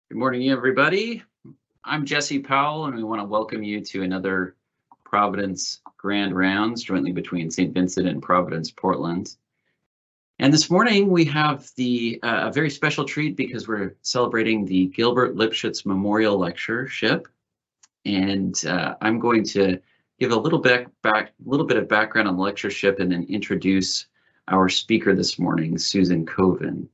Good morning, everybody. I'm Jesse Powell, and we want to welcome you to another Providence Grand Rounds, jointly between St. Vincent and Providence, Portland. And this morning we have a very special treat because we're celebrating the Gilbert Lipschutz Memorial Lectureship, and I'm going to give a little bit of background on the lectureship, and then introduce our speaker this morning, Susan Koven.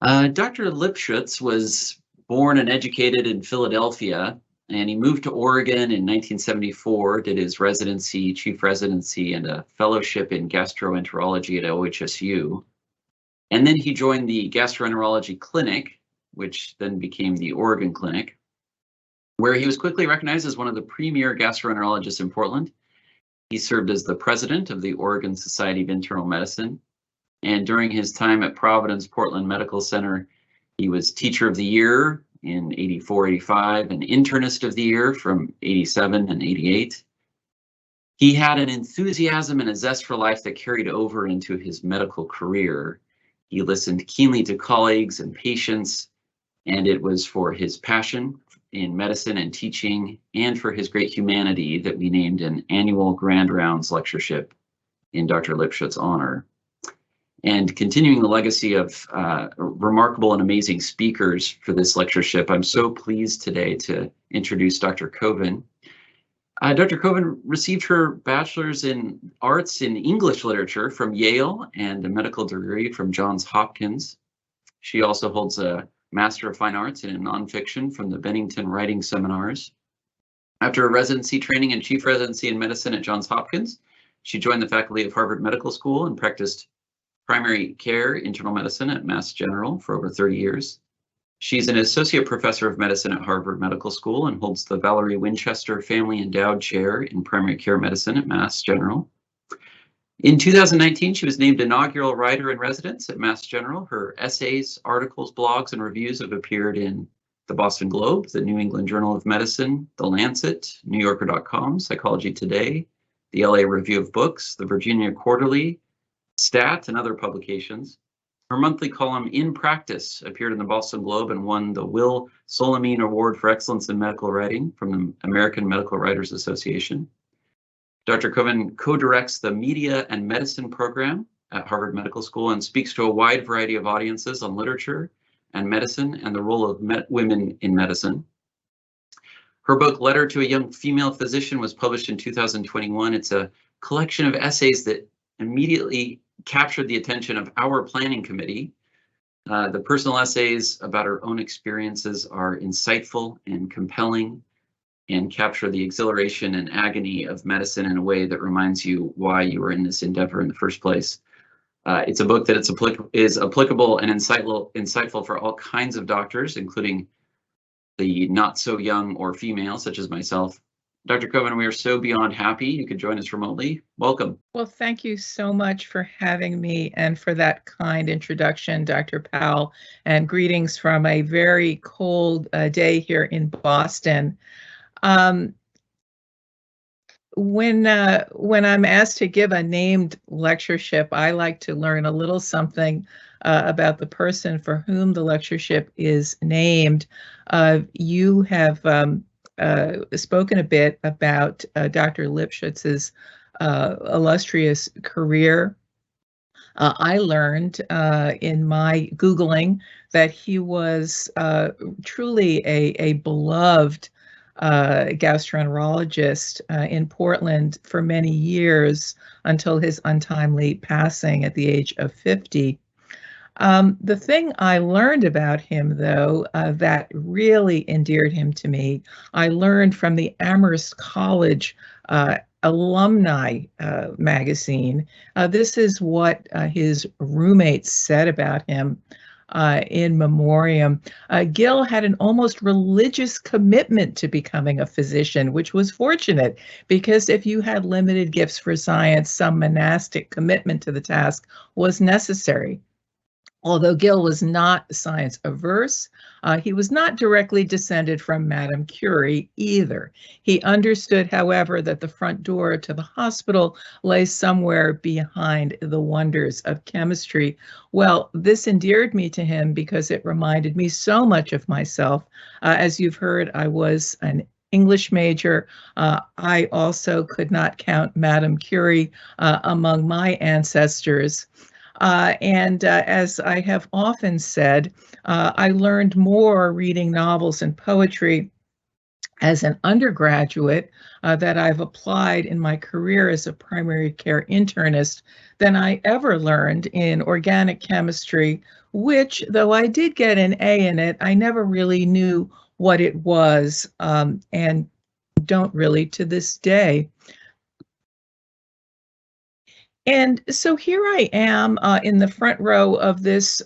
Dr. Lipschutz was born and educated in Philadelphia, and he moved to Oregon in 1974, did his residency, chief residency, and a fellowship in gastroenterology at OHSU. And then he joined the gastroenterology clinic, which then became the Oregon Clinic, where he was quickly recognized as one of the premier gastroenterologists in Portland. He served as the president of the Oregon Society of Internal Medicine. And during his time at Providence Portland Medical Center, he was Teacher of the Year in 84, 85, and Internist of the Year from 87 and 88. He had an enthusiasm and a zest for life that carried over into his medical career. He listened keenly to colleagues and patients, and it was for his passion in medicine and teaching and for his great humanity that we named an annual Grand Rounds Lectureship in Dr. Lipschutz's honor. And continuing the legacy of remarkable and amazing speakers for this lectureship, I'm so pleased today to introduce Dr. Koven. Dr. Koven received her bachelor's in arts in English literature from Yale and a medical degree from Johns Hopkins. She also holds a Master of Fine Arts in nonfiction from the Bennington Writing Seminars. After a residency training and chief residency in medicine at Johns Hopkins, she joined the faculty of Harvard Medical School and practiced primary care internal medicine at Mass General for over 30 years. She's an associate professor of medicine at Harvard Medical School and holds the Valerie Winchester Family Endowed Chair in Primary Care Medicine at Mass General. In 2019, she was named inaugural writer in residence at Mass General. Her essays, articles, blogs, and reviews have appeared in the Boston Globe, the New England Journal of Medicine, The Lancet, NewYorker.com, Psychology Today, the LA Review of Books, the Virginia Quarterly, Stat, and other publications. Her monthly column In Practice appeared in the Boston Globe and won the Will Solimene Award for Excellence in Medical Writing from the American Medical Writers Association. Dr. Koven co-directs the Media and Medicine program at Harvard Medical School and speaks to a wide variety of audiences on literature and medicine and the role of women in medicine. Her book, Letter to a Young Female Physician, was published in 2021. It's a collection of essays that immediately captured the attention of our planning committee. The personal essays about her own experiences are insightful and compelling and capture the exhilaration and agony of medicine in a way that reminds you why you were in this endeavor in the first place. It's a book that is applicable and insightful for all kinds of doctors, including the not so young or female, such as myself. Dr. Koven, we are so beyond happy you could join us remotely. Welcome. Well, thank you so much for having me and for that kind introduction, Dr. Powell, and greetings from a very cold day here in Boston. When I'm asked to give a named lectureship, I like to learn a little something about the person for whom the lectureship is named. You have spoken a bit about Dr. Lipschutz's illustrious career. I learned in my Googling that he was truly a beloved gastroenterologist in Portland for many years until his untimely passing at the age of 50. The thing I learned about him, though, that really endeared him to me, I learned from the Amherst College alumni magazine. This is what his roommates said about him in memoriam. Gil had an almost religious commitment to becoming a physician, which was fortunate because if you had limited gifts for science, some monastic commitment to the task was necessary. Although Gill was not science averse, he was not directly descended from Madame Curie either. He understood, however, that the front door to the hospital lay somewhere behind the wonders of chemistry. Well, this endeared me to him because it reminded me so much of myself. As you've heard, I was an English major. I also could not count Madame Curie among my ancestors. And as I have often said, I learned more reading novels and poetry as an undergraduate that I've applied in my career as a primary care internist than I ever learned in organic chemistry, which, though I did get an A in it, I never really knew what it was, and don't really to this day. And so here I am in the front row of this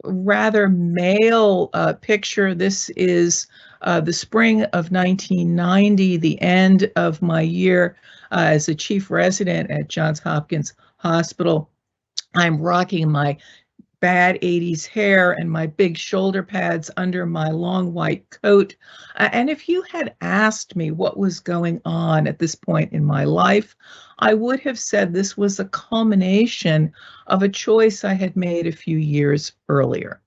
rather male picture. This is the spring of 1990, the end of my year as a chief resident at Johns Hopkins Hospital. I'm rocking my bad 80s hair and my big shoulder pads under my long white coat. And if you had asked me what was going on at this point in my life, I would have said this was a culmination of a choice I had made a few years earlier.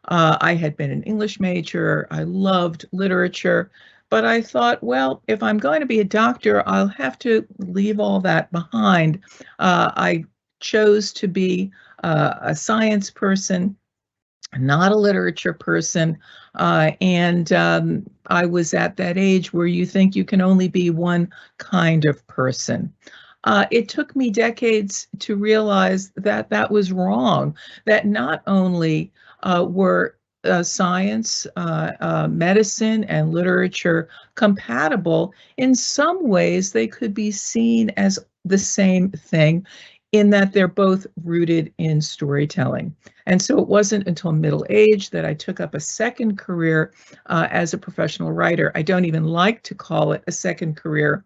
I had been an English major. I loved literature, but I thought, well, if I'm going to be a doctor, I'll have to leave all that behind. I chose to be a science person, not a literature person, and I was at that age where you think you can only be one kind of person. It took me decades to realize that that was wrong, that not only were science, medicine, and literature compatible, in some ways they could be seen as the same thing in that they're both rooted in storytelling. And so it wasn't until middle age that I took up a second career as a professional writer. I don't even like to call it a second career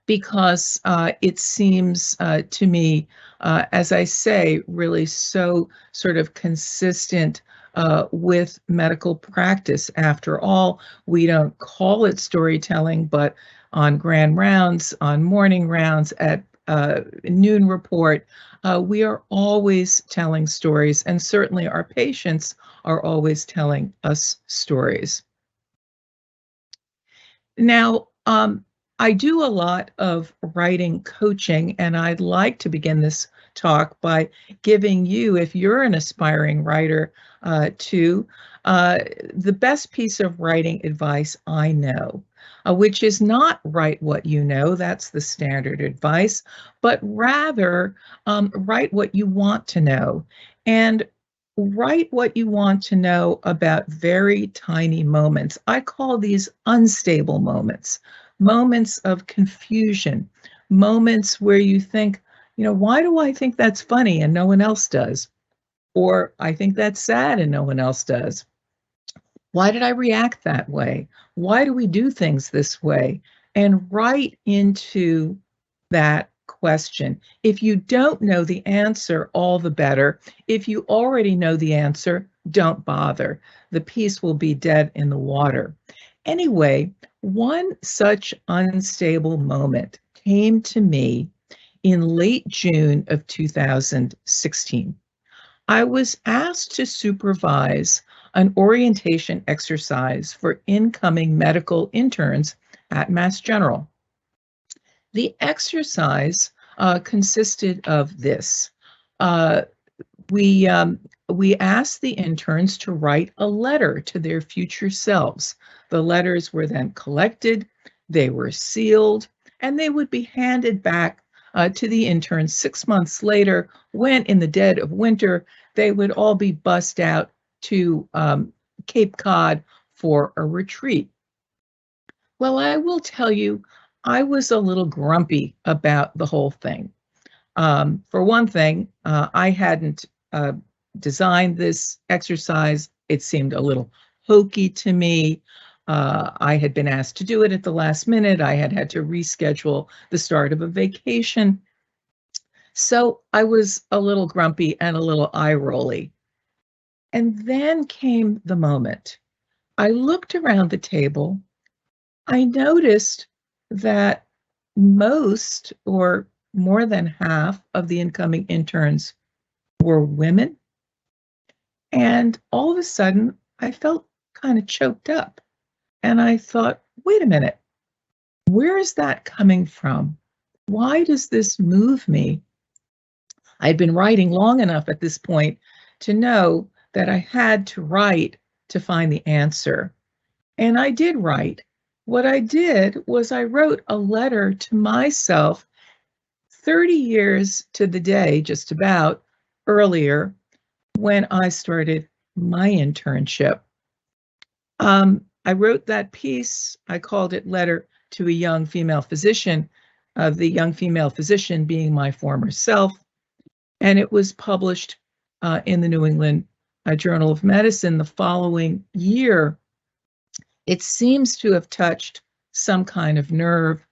because it seems to me, as I say, really so sort of consistent with medical practice. After all, we don't call it storytelling, but on grand rounds, on morning rounds, at noon report, we are always telling stories, and certainly our patients are always telling us stories. Now, I do a lot of writing coaching, and I'd like to begin this talk by giving you, if you're an aspiring writer, the best piece of writing advice I know, which is not write what you know, that's the standard advice, but rather write what you want to know. And write what you want to know about very tiny moments. I call these unstable moments, moments of confusion, moments where you think, why do I think that's funny and no one else does? Or I think that's sad and no one else does. Why did I react that way? Why do we do things this way? And write into that question. If you don't know the answer, all the better. If you already know the answer, don't bother. The piece will be dead in the water. Anyway, one such unstable moment came to me in late June of 2016. I was asked to supervise an orientation exercise for incoming medical interns at Mass General. The exercise consisted of this. We asked the interns to write a letter to their future selves. The letters were then collected, they were sealed, and they would be handed back to the interns 6 months later, when in the dead of winter, they would all be bussed out to Cape Cod for a retreat. Well, I will tell you, I was a little grumpy about the whole thing. For one thing, I hadn't designed this exercise. It seemed a little hokey to me. I had been asked to do it at the last minute. I had had to reschedule the start of a vacation. So I was a little grumpy and a little eye-rolly. And then came the moment. I looked around the table. I noticed that most or more than half of the incoming interns were women. And all of a sudden, I felt kind of choked up. And I thought, wait a minute, where is that coming from? Why does this move me? I'd been writing long enough at this point to know that I had to write to find the answer. And I did write. What I did was I wrote a letter to myself 30 years to the day, just about, earlier, when I started my internship. I wrote that piece. I called it Letter to a Young Female Physician, the young female physician being my former self. And it was published in the New England Journal of Medicine the following year. It seems to have touched some kind of nerve.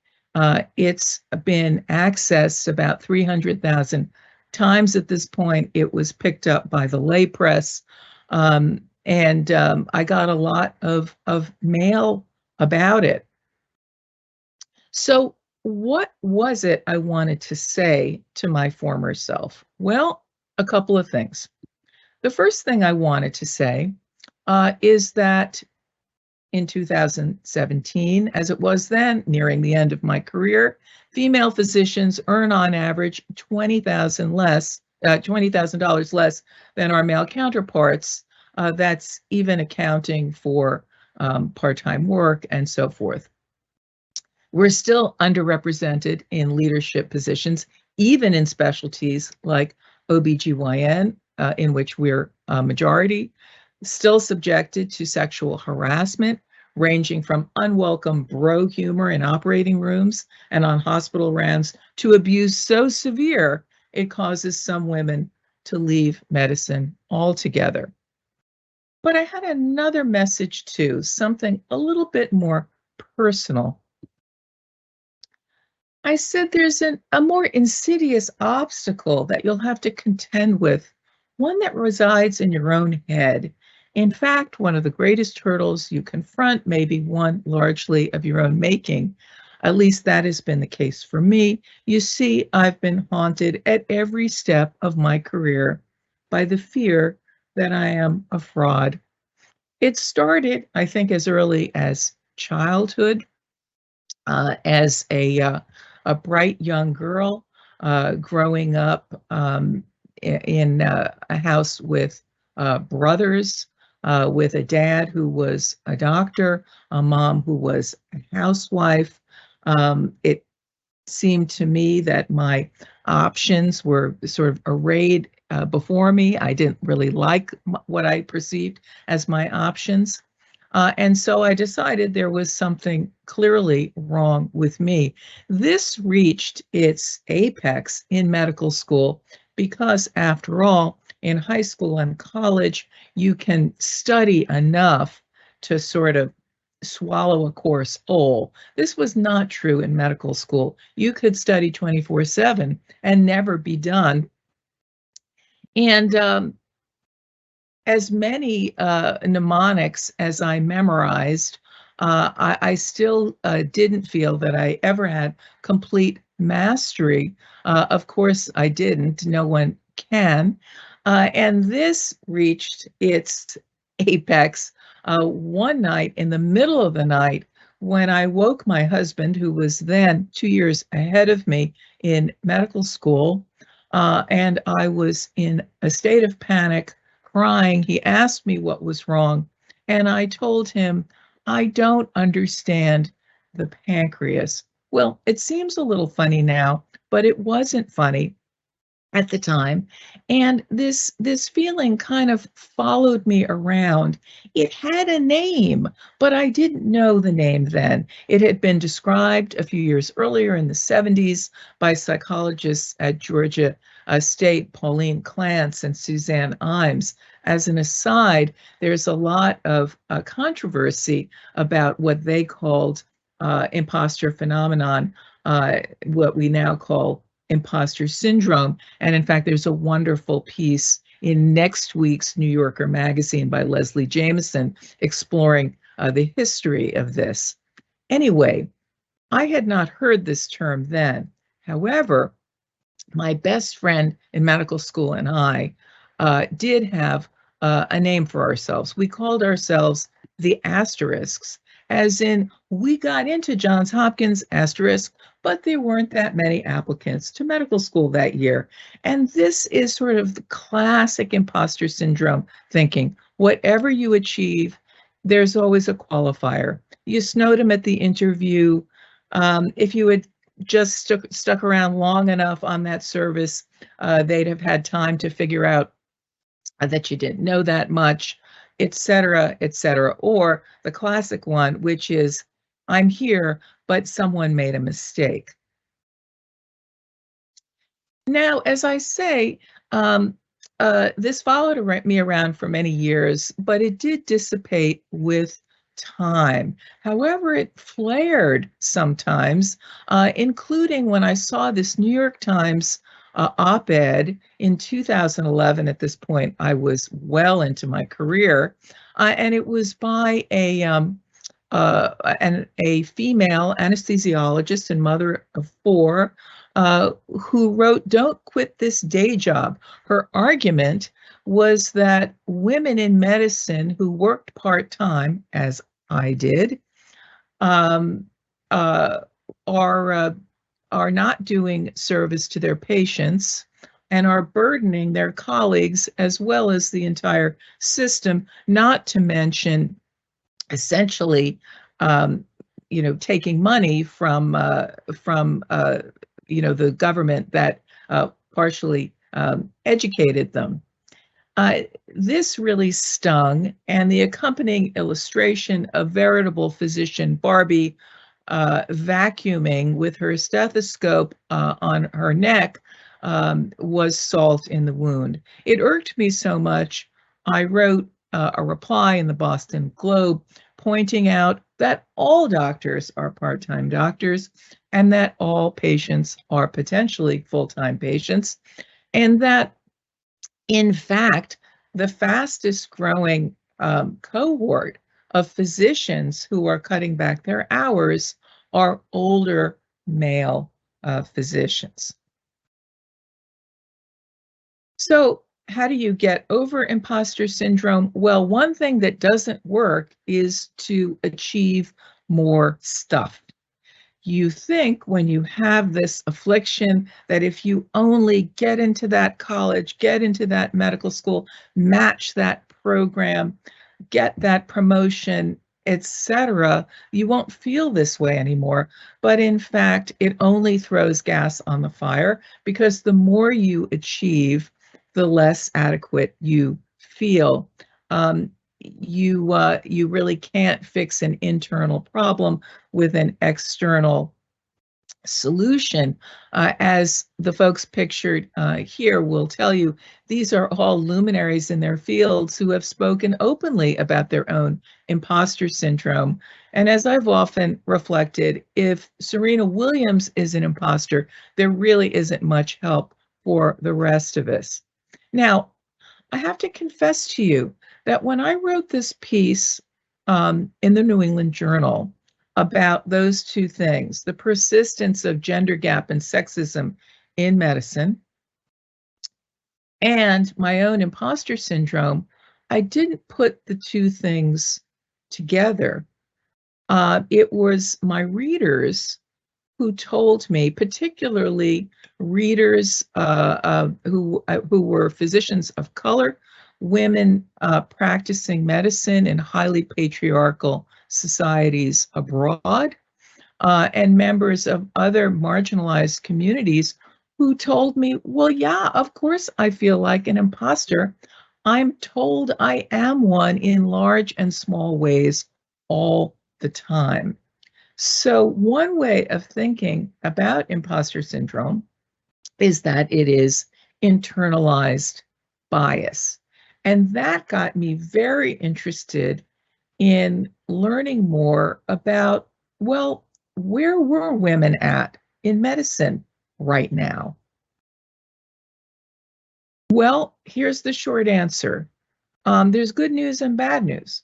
It's been accessed about 300,000 times at this point. It was picked up by the lay press. And I got a lot of mail about it. So what was it I wanted to say to my former self? Well, a couple of things. The first thing I wanted to say is that in 2017, as it was then, nearing the end of my career, female physicians earn on average $20,000 less than our male counterparts. That's even accounting for part-time work and so forth. We're still underrepresented in leadership positions, even in specialties like OBGYN, in which we're a majority, still subjected to sexual harassment, ranging from unwelcome bro humor in operating rooms and on hospital rounds to abuse so severe it causes some women to leave medicine altogether. But I had another message too, something a little bit more personal. I said there's a more insidious obstacle that you'll have to contend with, one that resides in your own head. In fact, one of the greatest hurdles you confront may be one largely of your own making. At least that has been the case for me. You see, I've been haunted at every step of my career by the fear that I am a fraud. It started, I think, as early as childhood, as a bright young girl growing up in a house with brothers, with a dad who was a doctor, a mom who was a housewife. It seemed to me that my options were sort of arrayed before me. I didn't really like what I perceived as my options. And so I decided there was something clearly wrong with me. This reached its apex in medical school because, after all, in high school and college, you can study enough to sort of swallow a course whole. This was not true in medical school. You could study 24/7 and never be done. And as many mnemonics as I memorized, I still didn't feel that I ever had complete mastery. Of course, I didn't. No one can. And this reached its apex one night in the middle of the night when I woke my husband, who was then 2 years ahead of me in medical school, and I was in a state of panic, crying. He asked me what was wrong, and I told him, I don't understand the pancreas. Well, it seems a little funny now, but it wasn't funny at the time. And this feeling kind of followed me around. It had a name, but I didn't know the name then. It had been described a few years earlier in the 70s by psychologists at Georgia State, Pauline Clance and Suzanne Imes. As an aside, there's a lot of controversy about what they called imposter phenomenon, what we now call imposter syndrome. And in fact, there's a wonderful piece in next week's New Yorker magazine by Leslie Jameson exploring the history of this. Anyway, I had not heard this term then. However, my best friend in medical school and I did have a name for ourselves. We called ourselves the Asterisks, as in we got into Johns Hopkins asterisk, but there weren't that many applicants to medical school that year. And this is sort of the classic imposter syndrome thinking. Whatever you achieve, there's always a qualifier. You snowed them at the interview. If you had just stuck around long enough on that service, they'd have had time to figure out that you didn't know that much, et cetera, et cetera. Or the classic one, which is, I'm here, but someone made a mistake. Now, as I say, this followed me around for many years, but it did dissipate with time. However, it flared sometimes, including when I saw this New York Times op-ed in 2011. At this point, I was well into my career, and it was by a female anesthesiologist and mother of 4 who wrote, "Don't quit this day job." Her argument was that women in medicine who worked part-time, as I did, are not doing service to their patients and are burdening their colleagues as well as the entire system, not to mention essentially, taking money from the government that partially educated them. This really stung, and the accompanying illustration of veritable physician Barbie vacuuming with her stethoscope on her neck was salt in the wound. It irked me so much, I wrote a reply in the Boston Globe pointing out that all doctors are part-time doctors and that all patients are potentially full-time patients, and that in fact, the fastest growing cohort of physicians who are cutting back their hours are older male physicians. So how do you get over imposter syndrome? Well, one thing that doesn't work is to achieve more stuff. You think when you have this affliction that if you only get into that college, get into that medical school, match that program, get that promotion, etc., you won't feel this way anymore. But in fact, it only throws gas on the fire, because the more you achieve, the less adequate you feel. You really can't fix an internal problem with an external solution. As the folks pictured here will tell you, these are all luminaries in their fields who have spoken openly about their own imposter syndrome. And as I've often reflected, if Serena Williams is an imposter, there really isn't much help for the rest of us. Now, I have to confess to you that when I wrote this piece in the New England Journal about those two things, the persistence of gender gap and sexism in medicine and my own imposter syndrome, I didn't put the two things together. It was my readers who told me, particularly readers who were physicians of color, women practicing medicine in highly patriarchal societies abroad, and members of other marginalized communities who told me, well, yeah, of course I feel like an imposter. I'm told I am one in large and small ways all the time. So one way of thinking about imposter syndrome is that it is internalized bias. And that got me very interested in learning more about, well, where were women at in medicine right now? Well, here's the short answer. There's good news and bad news.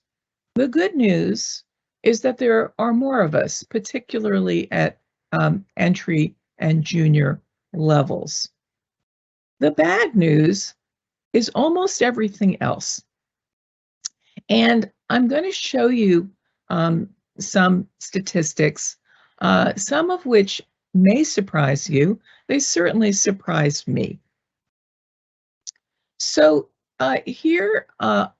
The good news is that there are more of us, particularly at entry and junior levels. The bad news is almost everything else. And I'm going to show you some statistics, some of which may surprise you. They certainly surprised me. So here are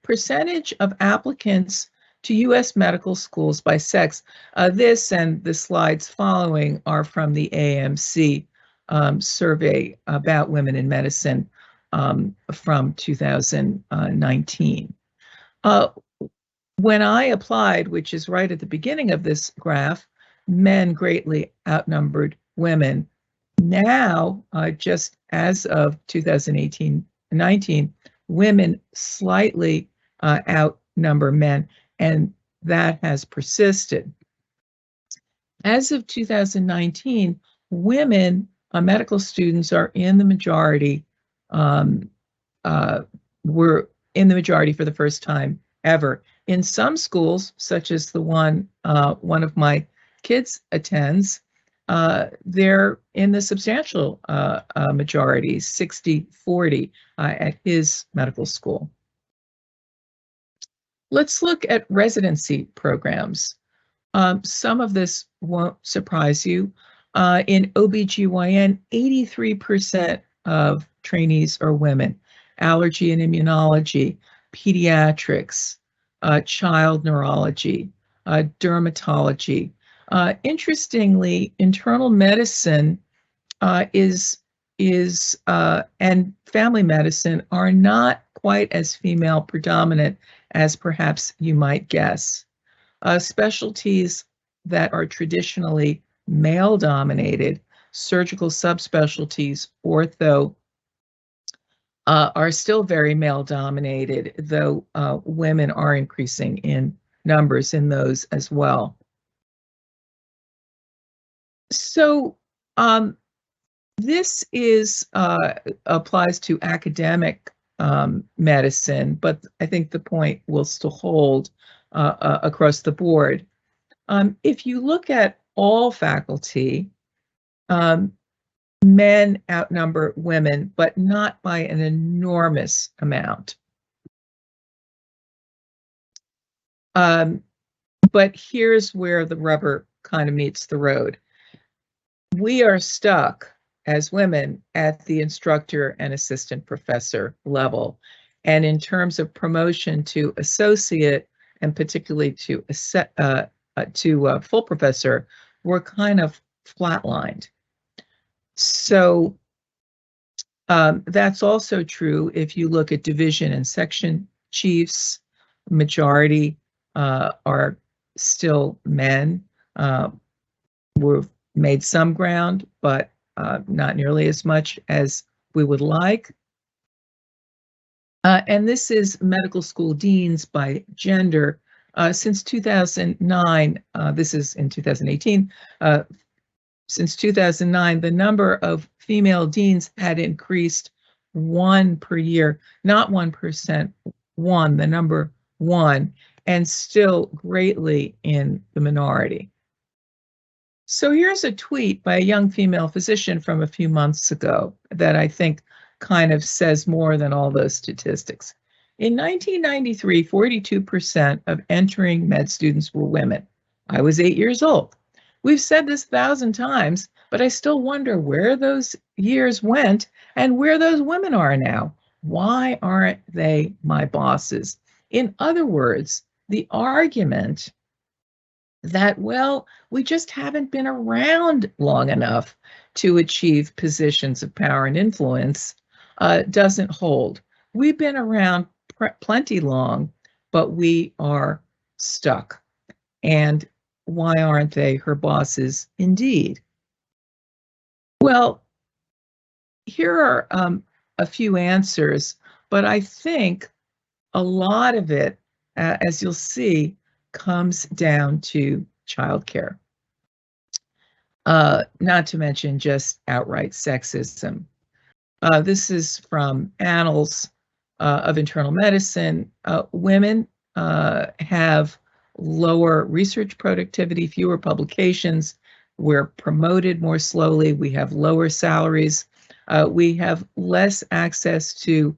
percentage of applicants to U.S. medical schools by sex. This and the slides following are from the AAMC survey about women in medicine from 2019. When I applied, which is right at the beginning of this graph, men greatly outnumbered women. Now, just as of 2018-19, women slightly outnumber men, and that has persisted. As of 2019, women medical students are in the majority, were in the majority for the first time ever. In some schools, such as the one one of my kids attends, they're in the substantial majority, 60-40 at his medical school. Let's look at residency programs. Some of this won't surprise you. In OBGYN, 83% of trainees are women. Allergy and immunology, pediatrics, child neurology, dermatology. Interestingly, internal medicine and family medicine are not quite as female predominant as perhaps you might guess. Specialties that are traditionally male dominated, surgical subspecialties, ortho, are still very male dominated, though women are increasing in numbers in those as well. So this applies to academic medicine, but I think the point will still hold across the board. If you look at all faculty, men outnumber women, but not by an enormous amount. But here's where the rubber kind of meets the road. We are stuck as women at the instructor and assistant professor level. And in terms of promotion to associate, and particularly to full professor, we're kind of flatlined. So that's also true if you look at division and section chiefs. Majority are still men. We've made some ground, but not nearly as much as we would like. And this is medical school deans by gender. Since 2009, this is in 2018, since 2009, the number of female deans had increased 1 per year, not 1%, the number 1, and still greatly in the minority. So here's a tweet by a young female physician from a few months ago that I think kind of says more than all those statistics. In 1993, 42% of entering med students were women. I was 8 years old. We've said this 1,000 times, but I still wonder where those years went and where those women are now. Why aren't they my bosses? In other words, the argument that, well, we just haven't been around long enough to achieve positions of power and influence doesn't hold. We've been around plenty long, but we are stuck. And why aren't they her bosses indeed? Well, here are a few answers, but I think a lot of it, as you'll see, comes down to childcare. Not to mention just outright sexism. This is from Annals of Internal Medicine. Women have lower research productivity, fewer publications. We're promoted more slowly. We have lower salaries. We have less access to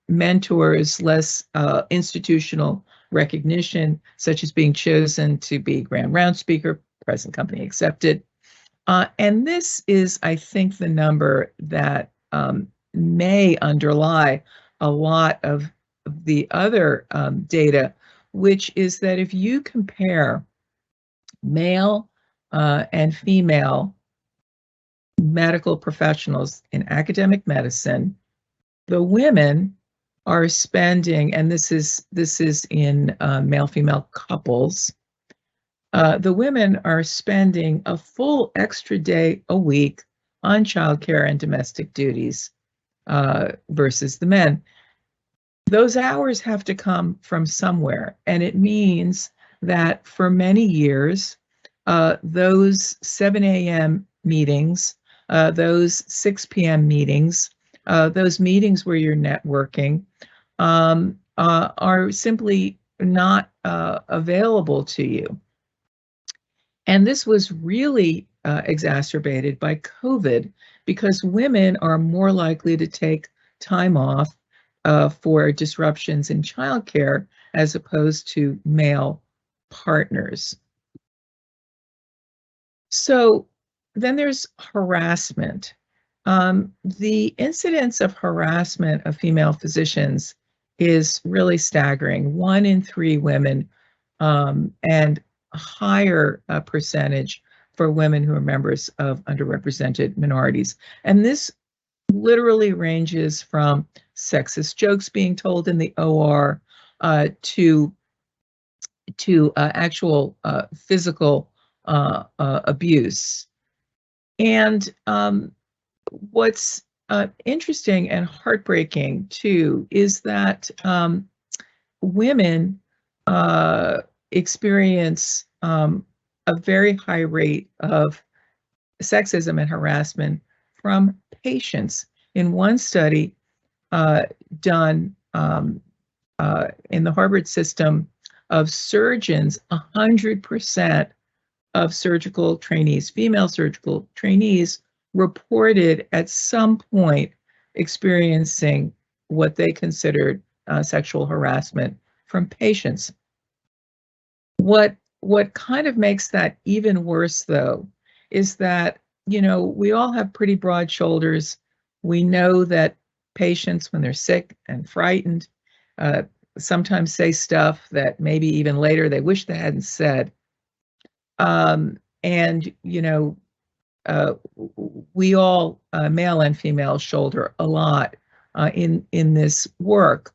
mentors, less institutional recognition, such as being chosen to be Grand Round Speaker, present company accepted. And this is, I think, the number that may underlie a lot of the other data, which is that if you compare male and female medical professionals in academic medicine, the women are spending, and this is in male-female couples, the women are spending a full extra day a week on childcare and domestic duties versus the men. Those hours have to come from somewhere, and it means that for many years, those 7 a.m. meetings, those 6 p.m. meetings, those meetings where you're networking are simply not available to you. And this was really exacerbated by COVID because women are more likely to take time off for disruptions in childcare as opposed to male partners. So then there's harassment. The incidence of harassment of female physicians is really staggering. 1 in 3 women and a higher percentage for women who are members of underrepresented minorities. And this literally ranges from sexist jokes being told in the OR to actual physical abuse. And what's interesting and heartbreaking too is that women experience a very high rate of sexism and harassment from patients. In one study done in the Harvard system of surgeons, 100% of surgical trainees, female surgical trainees, reported at some point experiencing what they considered sexual harassment from patients. What kind of makes that even worse, though, is that, you know, we all have pretty broad shoulders. We know that patients, when they're sick and frightened, sometimes say stuff that maybe even later they wish they hadn't said. And, you know, we all, male and female, shoulder a lot in this work.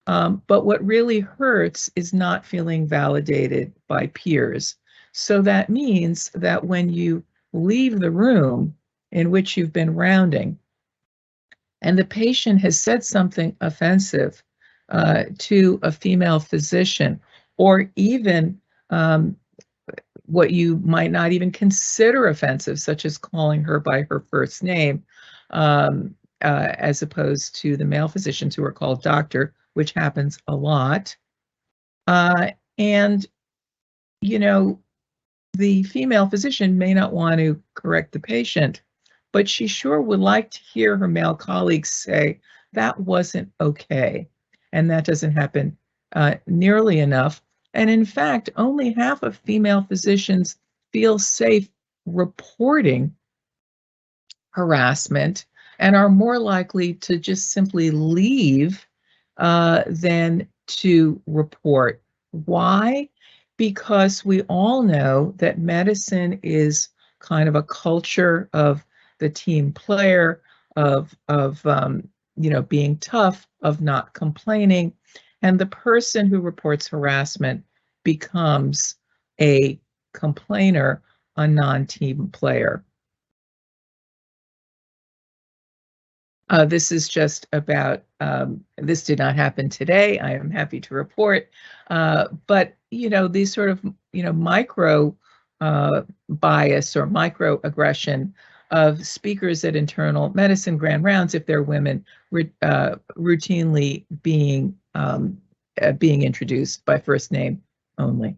But what really hurts is not feeling validated by peers. So that means that when you leave the room in which you've been rounding, and the patient has said something offensive to a female physician, or even what you might not even consider offensive, such as calling her by her first name, as opposed to the male physicians who are called doctor, which happens a lot. And, you know, the female physician may not want to correct the patient, but she sure would like to hear her male colleagues say, that wasn't okay. And that doesn't happen nearly enough. And in fact, only half of female physicians feel safe reporting harassment and are more likely to just simply leave than to report. Why? Because we all know that medicine is kind of a culture of the team player, of you know, being tough, of not complaining, and the person who reports harassment becomes a complainer, a non-team player. This is just about, this did not happen today, I am happy to report, but, you know, these sort of, you know, micro bias or microaggression of speakers at internal medicine grand rounds, if they're women, routinely being introduced by first name only.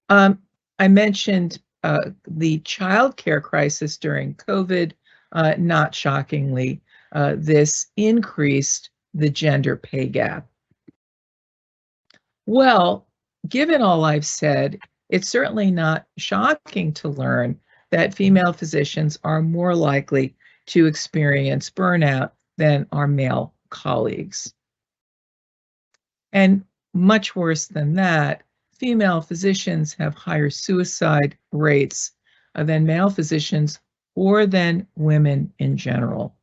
I mentioned the child care crisis during COVID. Not shockingly, this increased the gender pay gap. Well, given all I've said, it's certainly not shocking to learn that female physicians are more likely to experience burnout than our male colleagues. And much worse than that, female physicians have higher suicide rates than male physicians or than women in general.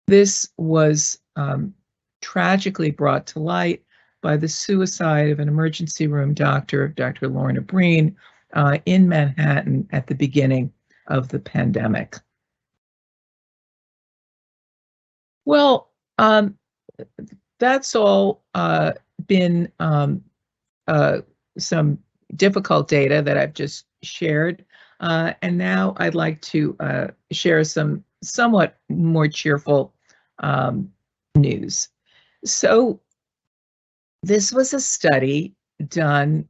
This was tragically brought to light by the suicide of an emergency room doctor, Dr. Lorna Breen, in Manhattan at the beginning of the pandemic. Well, that's all been some difficult data that I've just shared. And now I'd like to share some somewhat more cheerful news. So this was a study done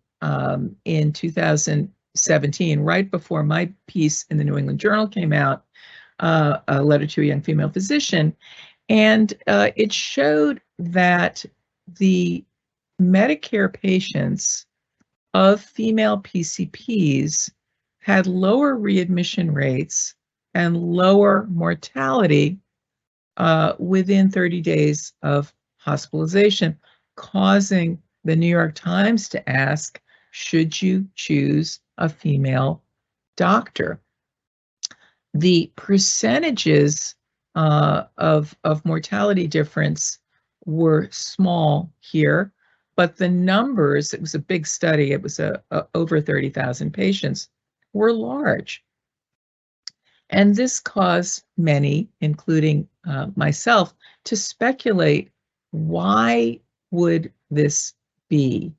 in 2017, right before my piece in the New England Journal came out, a letter to a young female physician. And it showed that the Medicare patients of female PCPs had lower readmission rates and lower mortality within 30 days of hospitalization, causing the New York Times to ask, should you choose a female doctor? The percentages of mortality difference were small here, but the numbers, it was a big study, it was over 30,000 patients, were large. And this caused many, including myself, to speculate, why would this be?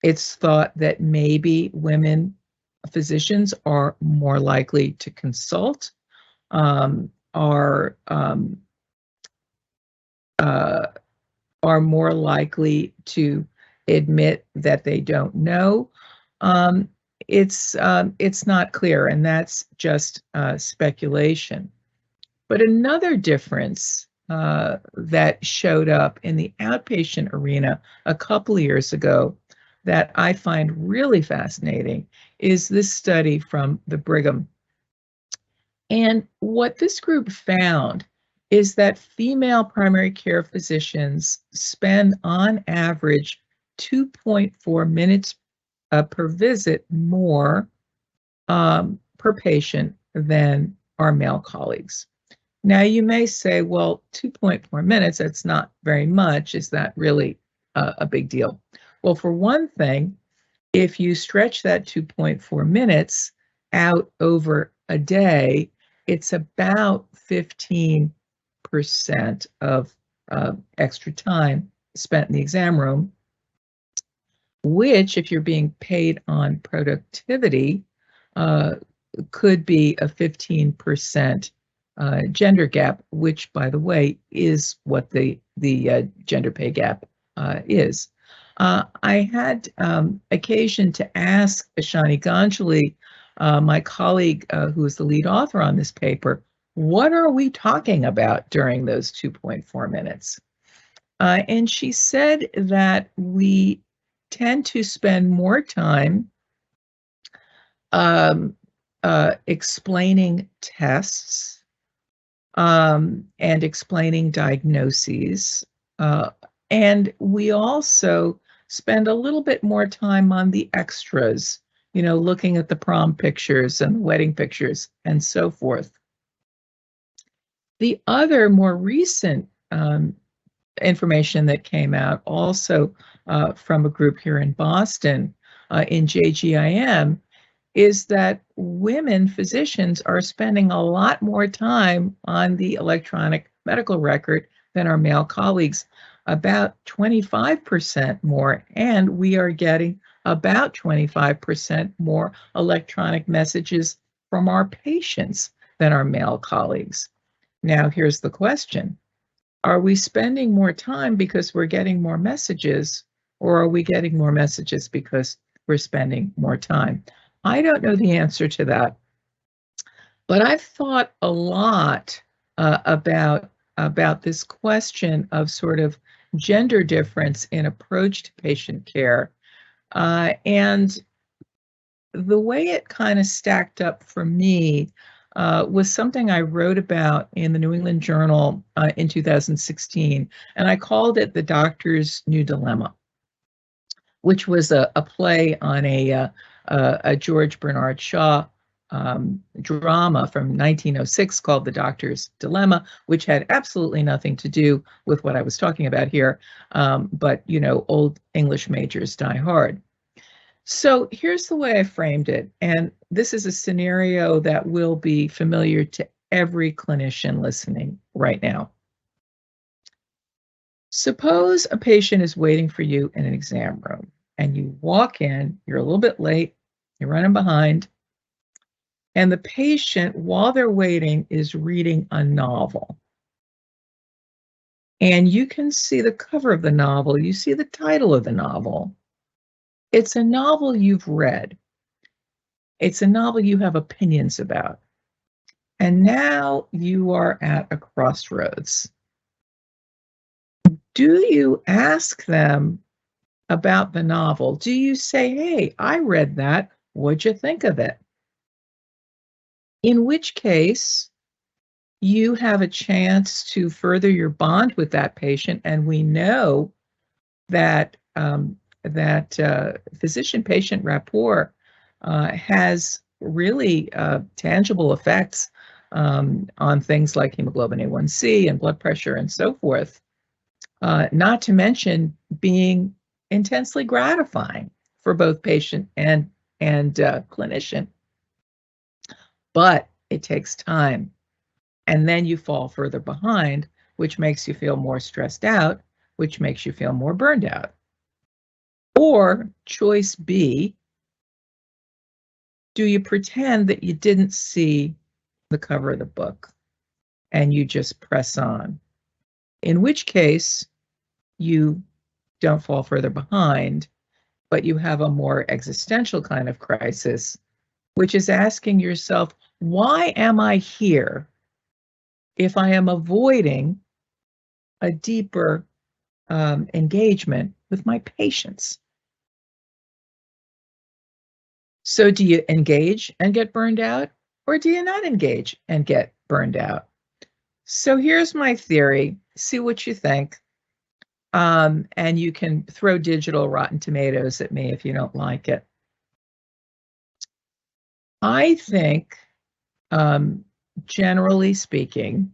It's thought that maybe women physicians are more likely to consult, are more likely to admit that they don't know. It's not clear, and that's just speculation. But another difference that showed up in the outpatient arena a couple of years ago that I find really fascinating is this study from the Brigham. And what this group found is that female primary care physicians spend on average 2.4 minutes per visit more per patient than our male colleagues. Now you may say, well, 2.4 minutes, that's not very much. Is that really a big deal? Well, for one thing, if you stretch that 2.4 minutes out over a day, it's about 15% of extra time spent in the exam room, which, if you're being paid on productivity, could be a 15% gender gap, which, by the way, is what the gender pay gap is. I had occasion to ask Ashani Ganjali, my colleague who is the lead author on this paper, what are we talking about during those 2.4 minutes? And she said that we tend to spend more time explaining tests and explaining diagnoses. And we also spend a little bit more time on the extras, you know, looking at the prom pictures and wedding pictures and so forth. The other more recent information that came out also from a group here in Boston in JGIM is that women physicians are spending a lot more time on the electronic medical record than our male colleagues, about 25% more, and we are getting about 25% more electronic messages from our patients than our male colleagues. Now, here's the question. Are we spending more time because we're getting more messages, or are we getting more messages because we're spending more time? I don't know the answer to that, but I've thought a lot about this question of sort of gender difference in approach to patient care. And the way it kind of stacked up for me was something I wrote about in the New England Journal in 2016, and I called it The Doctor's New Dilemma, which was a play on a George Bernard Shaw drama from 1906 called The Doctor's Dilemma, which had absolutely nothing to do with what I was talking about here, but, you know, old English majors die hard. So here's the way I framed it, and this is a scenario that will be familiar to every clinician listening right now. Suppose a patient is waiting for you in an exam room, and you walk in, you're a little bit late, you're running behind, and the patient, while they're waiting, is reading a novel. And you can see the cover of the novel, you see the title of the novel. It's a novel you've read. It's a novel you have opinions about. And now you are at a crossroads. Do you ask them about the novel? Do you say, hey, I read that. What'd you think of it? In which case, you have a chance to further your bond with that patient. And we know that physician-patient rapport has really tangible effects on things like hemoglobin A1C and blood pressure and so forth, not to mention being intensely gratifying for both patient and clinician. But it takes time. And then you fall further behind, which makes you feel more stressed out, which makes you feel more burned out. Or choice B, do you pretend that you didn't see the cover of the book and you just press on? In which case, you don't fall further behind, but you have a more existential kind of crisis, which is asking yourself, why am I here if I am avoiding a deeper engagement with my patients? So do you engage and get burned out, or do you not engage and get burned out? So here's my theory. See what you think. And you can throw digital Rotten Tomatoes at me if you don't like it. I think, generally speaking,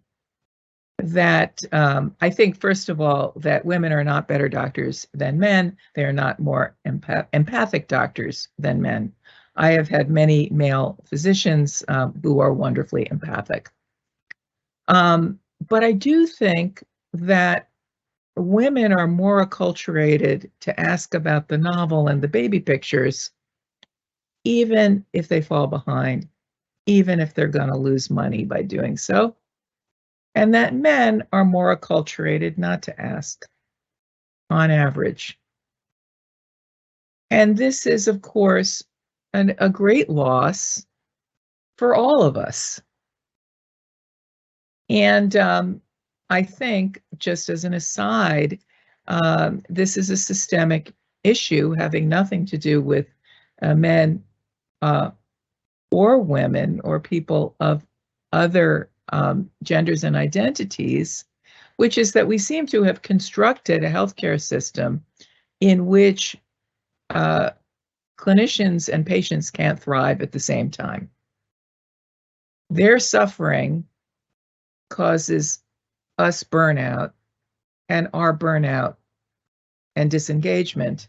that I think, first of all, that women are not better doctors than men. They are not more empathic doctors than men. I have had many male physicians who are wonderfully empathic. But I do think that women are more acculturated to ask about the novel and the baby pictures, even if they fall behind, even if they're going to lose money by doing so. And that men are more acculturated not to ask, on average. And this is, of course, a great loss for all of us. And I think, just as an aside, this is a systemic issue having nothing to do with men or women or people of other genders and identities, which is that we seem to have constructed a healthcare system in which clinicians and patients can't thrive at the same time. Their suffering causes us burnout, and our burnout and disengagement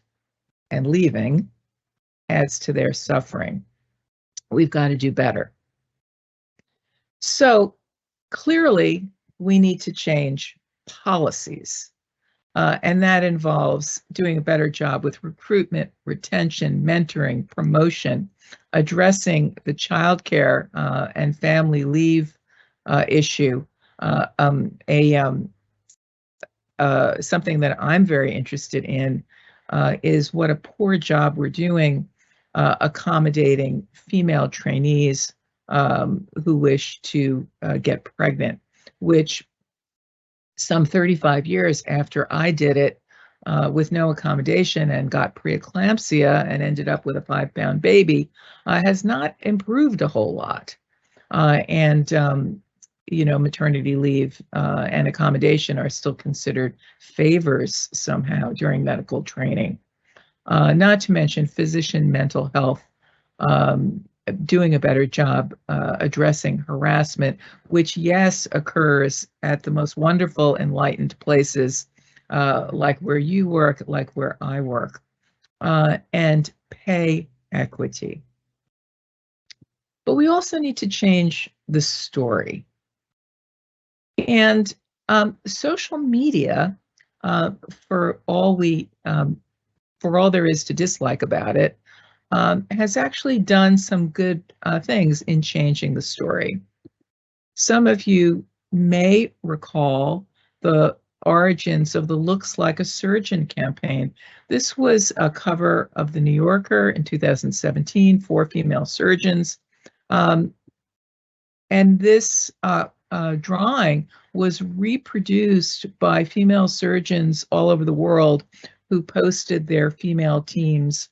and leaving adds to their suffering. We've got to do better. So clearly, we need to change policies. And that involves doing a better job with recruitment, retention, mentoring, promotion, addressing the childcare and family leave issue. Something that I'm very interested in is what a poor job we're doing accommodating female trainees who wish to get pregnant, which some 35 years after I did it with no accommodation and got preeclampsia and ended up with a 5-pound baby has not improved a whole lot. Maternity leave and accommodation are still considered favors somehow during medical training. Not to mention physician mental health, doing a better job addressing harassment, which, yes, occurs at the most wonderful, enlightened places, like where you work, like where I work, and pay equity. But we also need to change the story. And social media, for all there is to dislike about it, has actually done some good things in changing the story. Some of you may recall the origins of the Looks Like a Surgeon campaign. This was a cover of The New Yorker in 2017, 4 female surgeons. And this drawing was reproduced by female surgeons all over the world who posted their female teams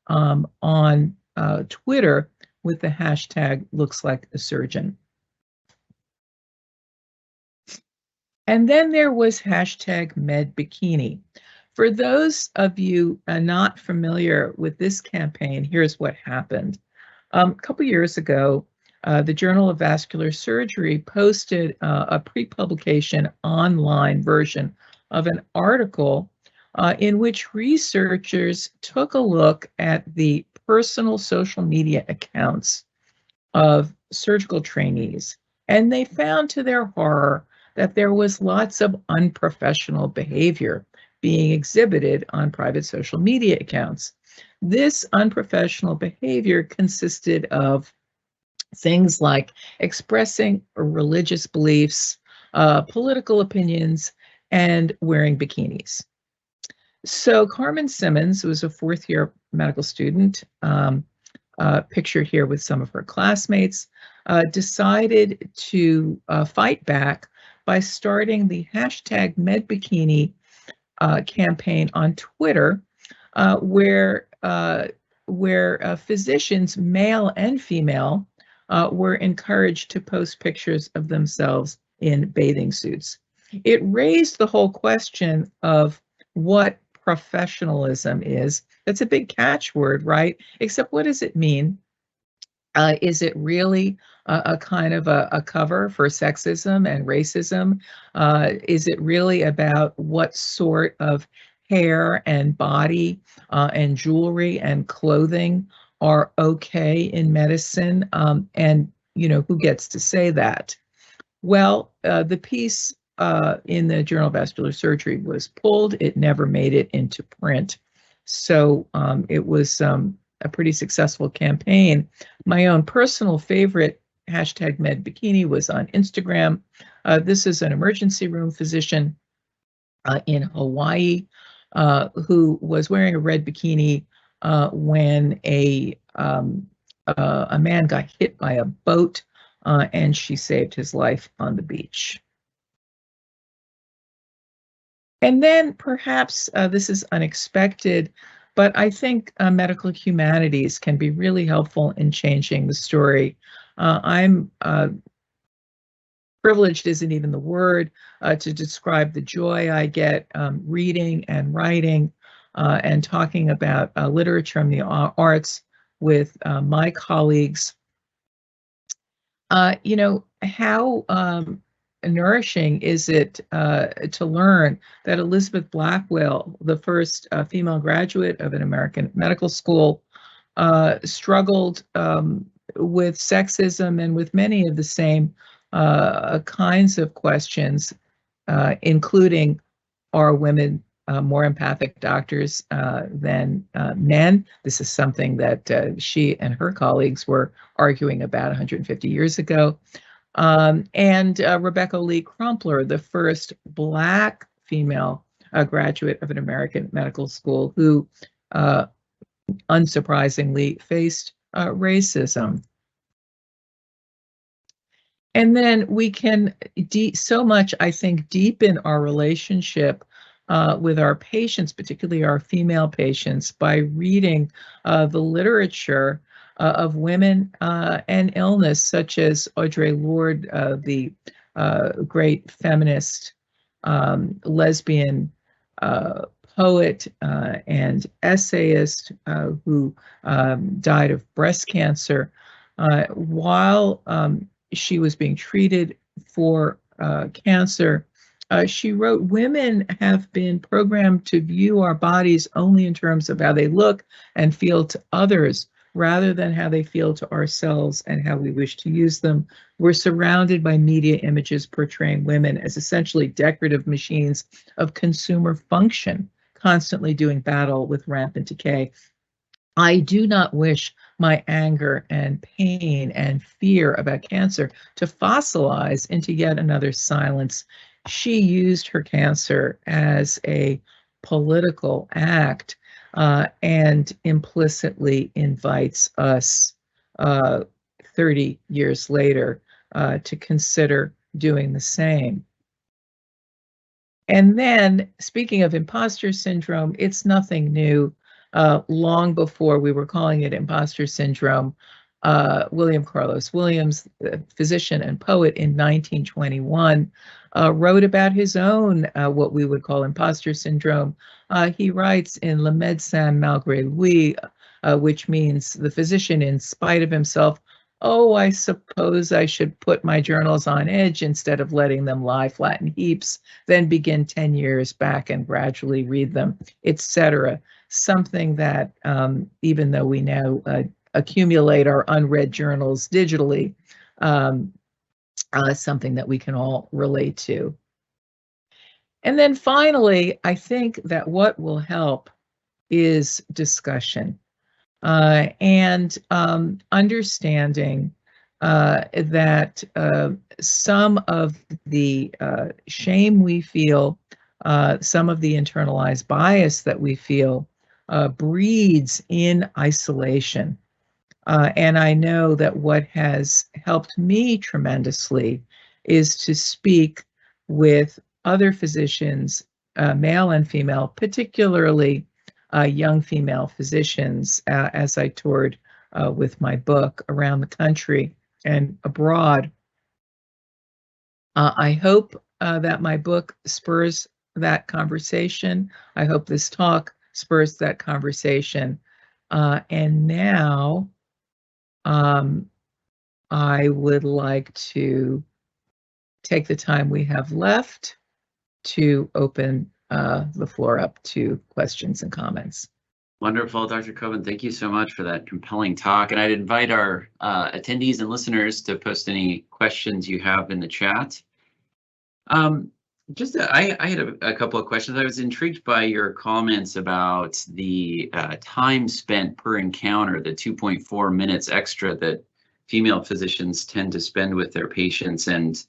on Twitter with the hashtag Looks Like a Surgeon. And then there was hashtag MedBikini. For those of you not familiar with this campaign, here's what happened. A couple years ago, the Journal of Vascular Surgery posted a pre-publication online version of an article in which researchers took a look at the personal social media accounts of surgical trainees. And they found, to their horror, that there was lots of unprofessional behavior being exhibited on private social media accounts. This unprofessional behavior consisted of things like expressing religious beliefs, political opinions, and wearing bikinis. So Carmen Simmons, who was a 4th-year medical student, pictured here with some of her classmates, decided to fight back by starting the hashtag MedBikini campaign on Twitter, where physicians, male and female, were encouraged to post pictures of themselves in bathing suits. It raised the whole question of what professionalism is. That's a big catchword, right? Except what does it mean? Is it really a kind of a cover for sexism and racism? Is it really about what sort of hair and body and jewelry and clothing are okay in medicine? And, who gets to say that? Well, the piece in the Journal of Vascular Surgery was pulled. It never made it into print. So it was a pretty successful campaign. My own personal favorite hashtag MedBikini was on Instagram. This is an emergency room physician in Hawaii who was wearing a red bikini when a man got hit by a boat and she saved his life on the beach. And then perhaps this is unexpected, but I think medical humanities can be really helpful in changing the story. I'm privileged isn't even the word to describe the joy I get reading and writing and talking about literature and the arts with my colleagues. How nourishing is it to learn that Elizabeth Blackwell, the first female graduate of an American medical school, struggled with sexism and with many of the same kinds of questions, including, are women more empathic doctors than men. This is something that she and her colleagues were arguing about 150 years ago. And Rebecca Lee Crumpler, the first Black female graduate of an American medical school who unsurprisingly faced racism. And then we can so much, I think, deepen our relationship with our patients, particularly our female patients, by reading the literature of women and illness, such as Audre Lorde, the great feminist, lesbian poet and essayist who died of breast cancer while she was being treated for cancer. She wrote, "Women have been programmed to view our bodies only in terms of how they look and feel to others, rather than how they feel to ourselves and how we wish to use them. We're surrounded by media images portraying women as essentially decorative machines of consumer function, constantly doing battle with rampant decay. I do not wish my anger and pain and fear about cancer to fossilize into yet another silence." She used her cancer as a political act and implicitly invites us 30 years later to consider doing the same. And then, speaking of imposter syndrome, it's nothing new. Long before we were calling it imposter syndrome, William Carlos Williams, physician and poet in 1921, wrote about his own what we would call imposter syndrome. He writes in Le Médecin Malgré Lui, which means the physician in spite of himself, "Oh, I suppose I should put my journals on edge instead of letting them lie flat in heaps, then begin 10 years back and gradually read them," etc. Something that, even though we now accumulate our unread journals digitally, something that we can all relate to. And then finally, I think that what will help is discussion and understanding that some of the shame we feel, some of the internalized bias that we feel breeds in isolation. And I know that what has helped me tremendously is to speak with other physicians, male and female, particularly young female physicians, as I toured with my book around the country and abroad. I hope that my book spurs that conversation. I hope this talk spurs that conversation. And now I would like to take the time we have left to open the floor up to questions and comments. Wonderful, Dr. Coben. Thank you so much for that compelling talk. And I'd invite our attendees and listeners to post any questions you have in the chat. I had a couple of questions. I was intrigued by your comments about the time spent per encounter, the 2.4 minutes extra that female physicians tend to spend with their patients. And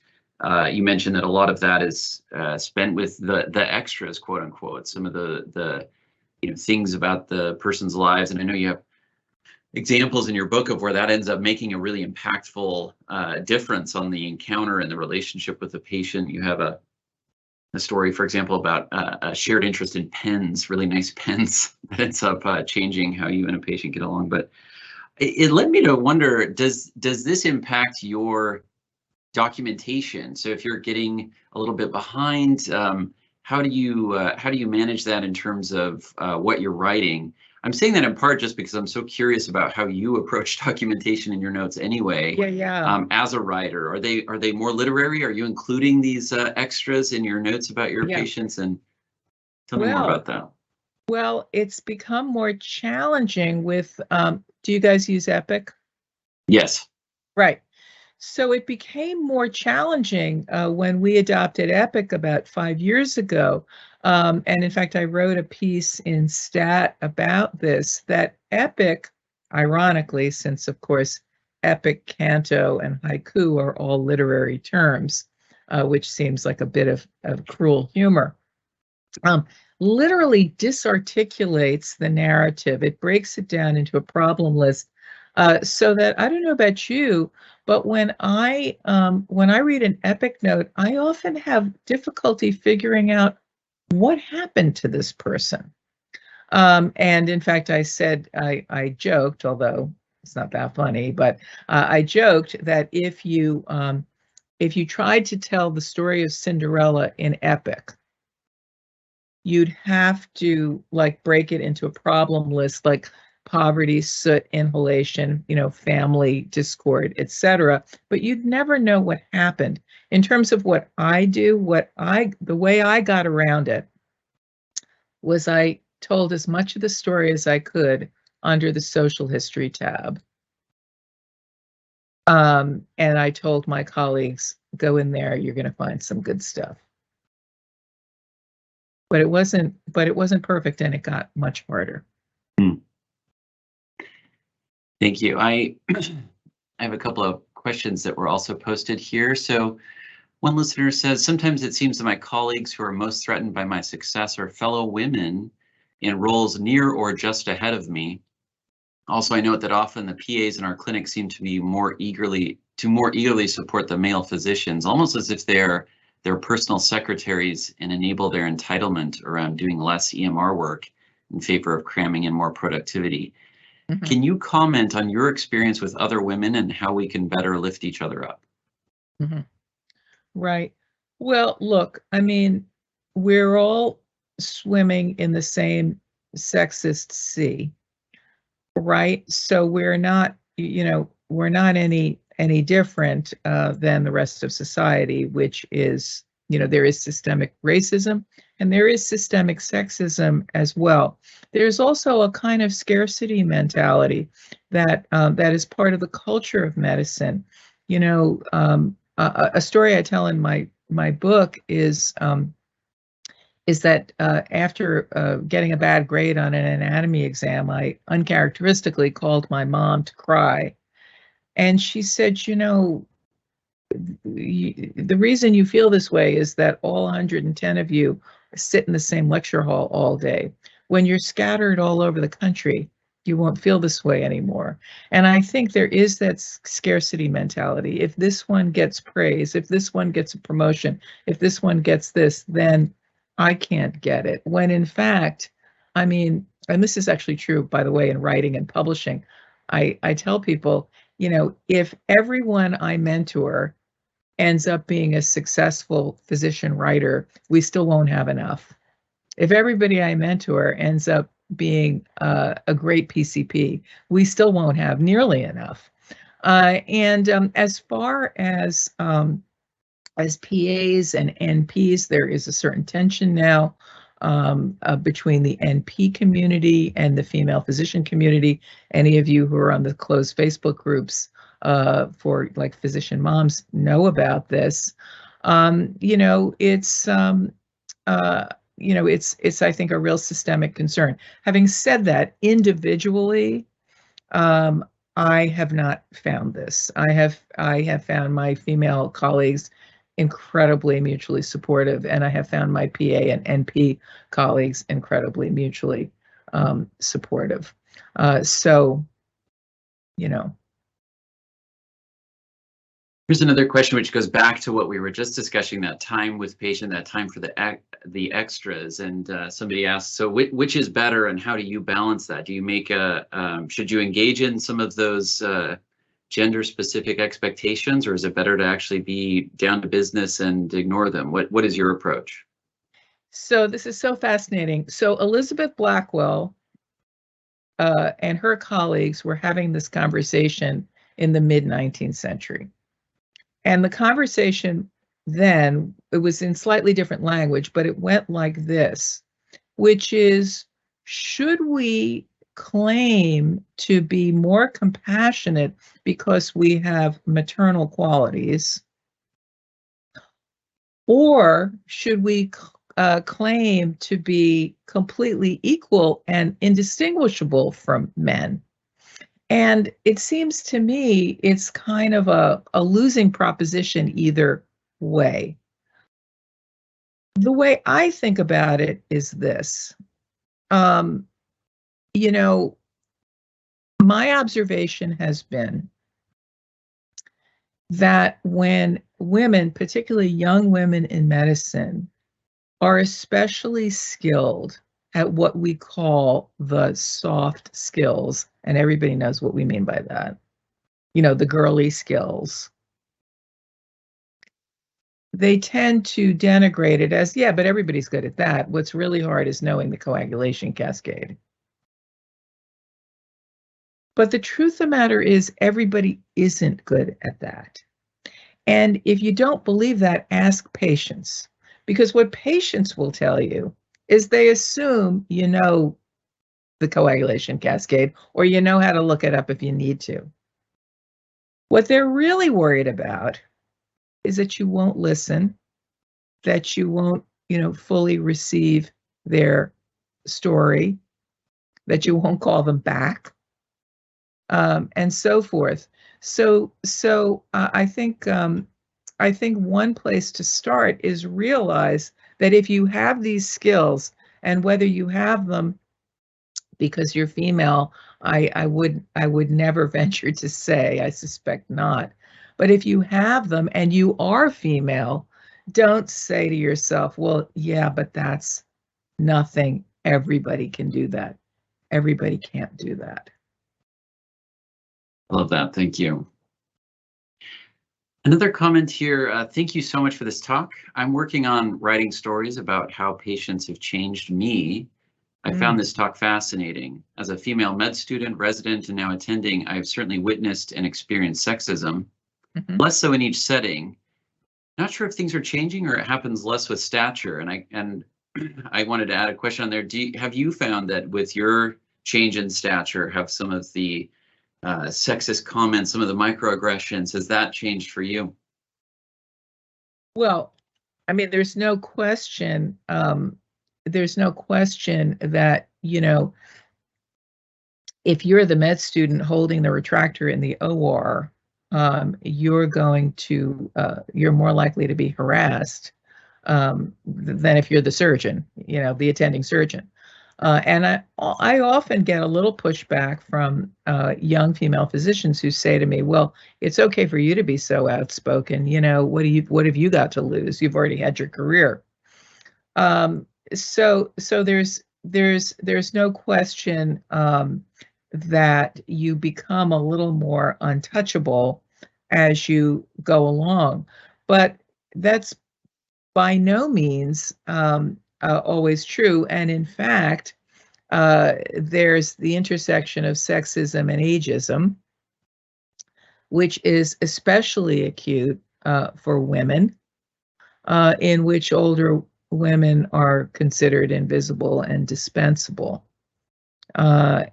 you mentioned that a lot of that is spent with the extras, quote unquote, some of the things about the person's lives. And I know you have examples in your book of where that ends up making a really impactful difference on the encounter and the relationship with the patient. You have a story, for example, about a shared interest in pens, really nice pens, that ends up changing how you and a patient get along. But it led me to wonder, does this impact your documentation? So if you're getting a little bit behind, how do you manage that in terms of what you're writing? I'm saying that in part just because I'm so curious about how you approach documentation in your notes anyway. Yeah. As a writer, are they more literary? Are you including these extras in your notes about your patients? And tell me more about that. Well, it's become more challenging with, do you guys use Epic? Yes. Right. So it became more challenging when we adopted Epic about 5 years ago And in fact, I wrote a piece in Stat about this, that epic, ironically, since of course epic, canto, and haiku are all literary terms, which seems like a bit of cruel humor, literally disarticulates the narrative. It breaks it down into a problem list, so that, I don't know about you, but when I read an epic note, I often have difficulty figuring out what happened to this person. And in fact, I said, I joked, although it's not that funny, but I joked that if you tried to tell the story of Cinderella in epic, you'd have to like break it into a problem list, like poverty, soot, inhalation, family discord, etc. But you'd never know what happened. In terms of what I do, the way I got around it was I told as much of the story as I could under the social history tab. And I told my colleagues, go in there, you're going to find some good stuff. But it wasn't perfect, and it got much harder. Thank you. I have a couple of questions that were also posted here. So one listener says, sometimes it seems that my colleagues who are most threatened by my success are fellow women in roles near or just ahead of me. Also, I note that often the PAs in our clinic seem to more eagerly support the male physicians, almost as if they're their personal secretaries and enable their entitlement around doing less EMR work in favor of cramming in more productivity. Mm-hmm. Can you comment on your experience with other women and how we can better lift each other up? Mm-hmm. Right. Well, look, I mean, we're all swimming in the same sexist sea, right? So we're not, we're not any different than the rest of society, which is, there is systemic racism and there is systemic sexism as well. There's also a kind of scarcity mentality that is part of the culture of medicine. A story I tell in my book is that after getting a bad grade on an anatomy exam, I uncharacteristically called my mom to cry. And she said, the reason you feel this way is that all 110 of you sit in the same lecture hall all day. When you're scattered all over the country, you won't feel this way anymore. And I think there is that scarcity mentality. If this one gets praise, if this one gets a promotion, if this one gets this, then I can't get it. When in fact, I mean, and this is actually true, by the way, in writing and publishing, I tell people, if everyone I mentor ends up being a successful physician writer, we still won't have enough. If everybody I mentor ends up being a great PCP, we still won't have nearly enough. And as far as PAs and NPs, there is a certain tension now between the NP community and the female physician community. Any of you who are on the closed Facebook groups for like physician moms know about this. It's I think a real systemic concern. Having said that, individually, I have not found this. I have found my female colleagues incredibly mutually supportive, and I have found my PA and NP colleagues incredibly mutually supportive. Here's another question which goes back to what we were just discussing, that time with patient, that time for the extras. And somebody asked, so which is better and how do you balance that? Do you make should you engage in some of those gender specific expectations, or is it better to actually be down to business and ignore them? What is your approach? So this is so fascinating. So Elizabeth Blackwell and her colleagues were having this conversation in the mid-19th century. And the conversation then, it was in slightly different language, but it went like this, which is, should we claim to be more compassionate because we have maternal qualities? Or should we claim to be completely equal and indistinguishable from men. And it seems to me it's kind of a losing proposition either way. The way I think about it is this. You know, my observation has been that when women, particularly young women in medicine, are especially skilled at what we call the soft skills, and everybody knows what we mean by that, the girly skills, they tend to denigrate it as, yeah, but everybody's good at that. What's really hard is knowing the coagulation cascade. But the truth of the matter is everybody isn't good at that. And if you don't believe that, ask patients. Because what patients will tell you is they assume you know the coagulation cascade, or you know how to look it up if you need to. What they're really worried about is that you won't listen, that you won't, fully receive their story, that you won't call them back, and so forth. So I think one place to start is realize that if you have these skills, and whether you have them because you're female, I would never venture to say, I suspect not. But if you have them and you are female, don't say to yourself, well, yeah, but that's nothing. Everybody can do that. Everybody can't do that. I love that. Thank you. Another comment here. Thank you so much for this talk. I'm working on writing stories about how patients have changed me. I found this talk fascinating. As a female med student, resident, and now attending, I've certainly witnessed and experienced sexism, less so in each setting. Not sure if things are changing or it happens less with stature. And I wanted to add a question on there. Have you found that with your change in stature, have some of the sexist comments, some of the microaggressions, has that changed for you? Well, I mean, there's no question that, if you're the med student holding the retractor in the OR, you're more likely to be harassed than if you're the surgeon, the attending surgeon. And I often get a little pushback from young female physicians who say to me, well, it's okay for you to be so outspoken. What have you got to lose? You've already had your career. So there's no question that you become a little more untouchable as you go along. But that's by no means always true. And in fact, there's the intersection of sexism and ageism, which is especially acute for women, in which older women are considered invisible and dispensable. I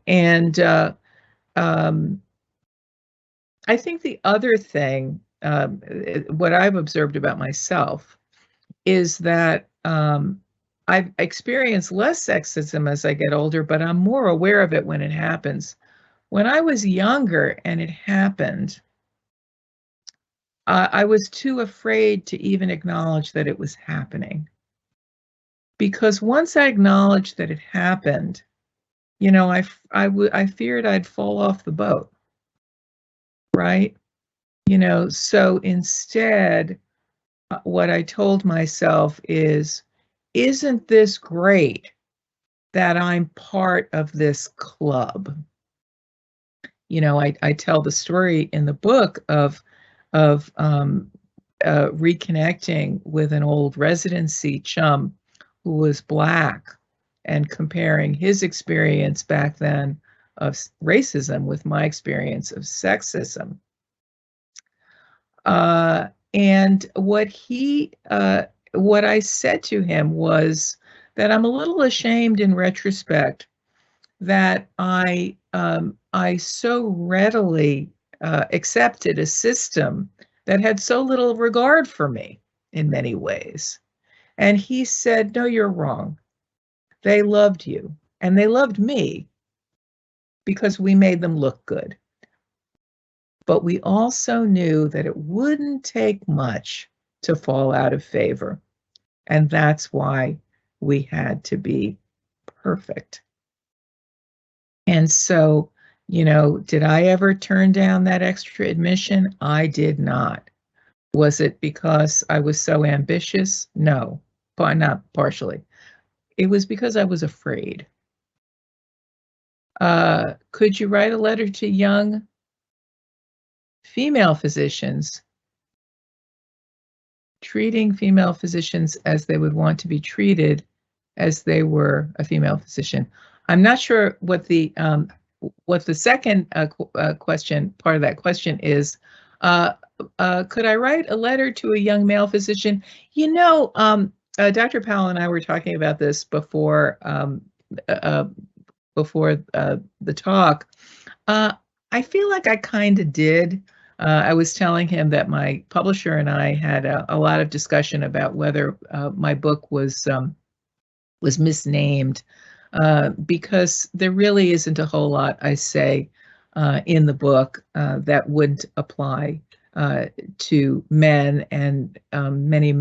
think the other thing, what I've observed about myself, is that I've experienced less sexism as I get older, but I'm more aware of it when it happens. When I was younger and it happened, I was too afraid to even acknowledge that it was happening. Because once I acknowledged that it happened, I feared I'd fall off the boat, right? So instead, what I told myself is, isn't this great that I'm part of this club? I tell the story in the book of reconnecting with an old residency chum who was Black and comparing his experience back then of racism with my experience of sexism. And what I said to him was that I'm a little ashamed in retrospect that I so readily accepted a system that had so little regard for me in many ways. And he said, no, you're wrong. They loved you, and they loved me because we made them look good. But we also knew that it wouldn't take much to fall out of favor. And that's why we had to be perfect. And so, did I ever turn down that extra admission? I did not. Was it because I was so ambitious? No, but not partially. It was because I was afraid. Could you write a letter to young female physicians, treating female physicians as they would want to be treated as they were a female physician? I'm not sure what the second question, part of that question is. Could I write a letter to a young male physician? Dr. Powell and I were talking about this before the talk. I feel like I kind of did. I was telling him that my publisher and I had a lot of discussion about whether my book was misnamed, because there really isn't a whole lot I say in the book that wouldn't apply to men, and many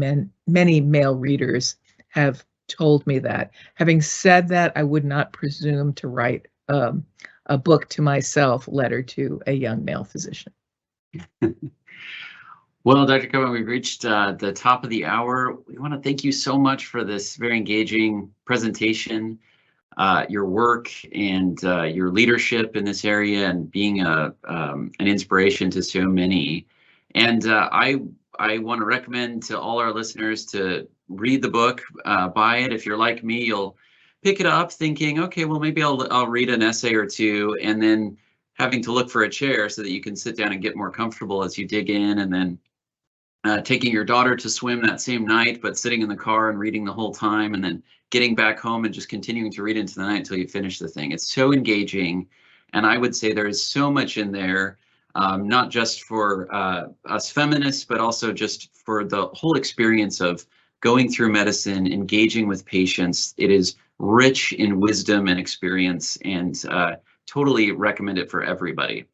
male readers have told me that. Having said that, I would not presume to write a book to myself, letter to a young male physician. Well, Dr. Cohen, we've reached the top of the hour. We want to thank you so much for this very engaging presentation, your work and your leadership in this area, and being an inspiration to so many. And I want to recommend to all our listeners to read the book, buy it. If you're like me, you'll pick it up thinking, okay, well, maybe I'll read an essay or two, and then having to look for a chair so that you can sit down and get more comfortable as you dig in, and then taking your daughter to swim that same night, but sitting in the car and reading the whole time, and then getting back home and just continuing to read into the night until you finish the thing. It's so engaging. And I would say there is so much in there, not just for us feminists, but also just for the whole experience of going through medicine, engaging with patients. It is rich in wisdom and experience, and totally recommend it for everybody.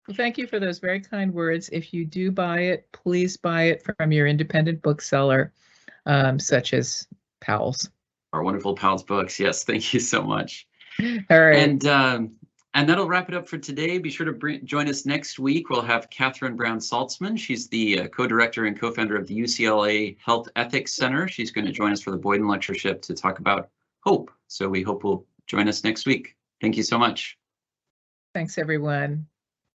Well, thank you for those very kind words. If you do buy it, please buy it from your independent bookseller, such as Powell's. Our wonderful Powell's Books. Yes, thank you so much. All right. And that'll wrap it up for today. Be sure to join us next week. We'll have Catherine Brown Saltzman. She's the co-director and co-founder of the UCLA Health Ethics Center. She's going to join us for the Boyden Lectureship to talk about hope. So we hope you'll join us next week. Thank you so much. Thanks, everyone.